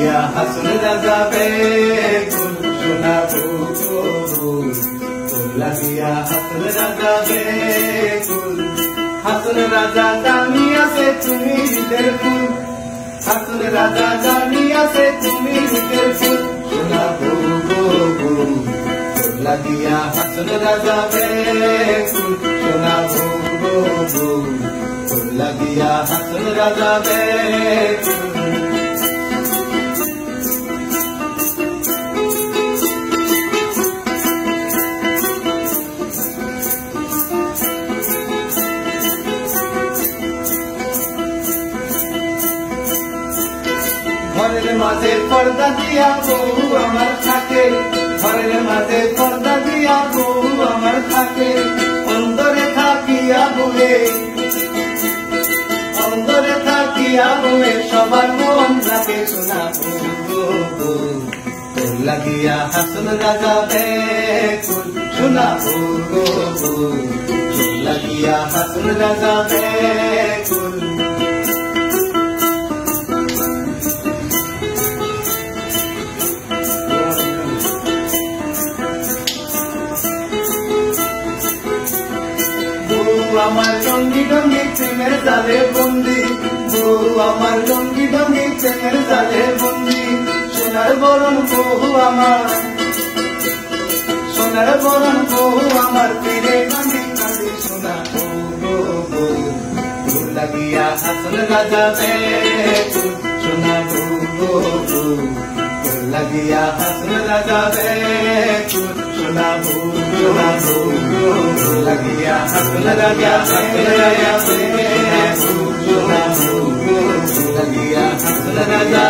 লাগিয়া হাসন রাজা বেকুল সোনা বকুল তোর লাগিয়া হাসন রাজা বেকুল হাসন রাজা জানি আছে তুমি হৃদের ফুল হাসন রাজা জানি আছে তুমি হৃদের ফুল সোনা বকুল তোর লাগিয়া হাসন রাজা বেকুল সোনা বকুল তোর লাগিয়া হাসন রাজা বেকুল ঘরের মাঝে পর্দা দিয়া বউ আমার থাকে ঘরের মাঝে পর্দা দিয়া বউ আমার থাকে অন্তরে থাকিয়া বলে অন্তরে থাকিয়া বলে সবার মন রাখে সোনা বউ তোর লাগিয়া হাসন রাজা বেকুল সোনা বউ তোর লাগিয়া হাসন রাজা বেকুল আমার রঙ্গি রঙ্গি প্রেমের জালে বন্দি বউ আমার রঙ্গি রঙ্গি প্রেমের জালে বন্দি সোনার বরণ বহু আমার সোনার বরণ বহু আমার ফিরে কাঁদি কাঁদি সোনা বউ তোর লাগিয়া হাসন রাজা বেকুল সোনা বউ তোর লাগিয়া হাসন রাজা বেকুল সোনা বউ লাগিয়া হাসন রাজা বেকুল সোনা বউ লাগিয়া হাসন রাজা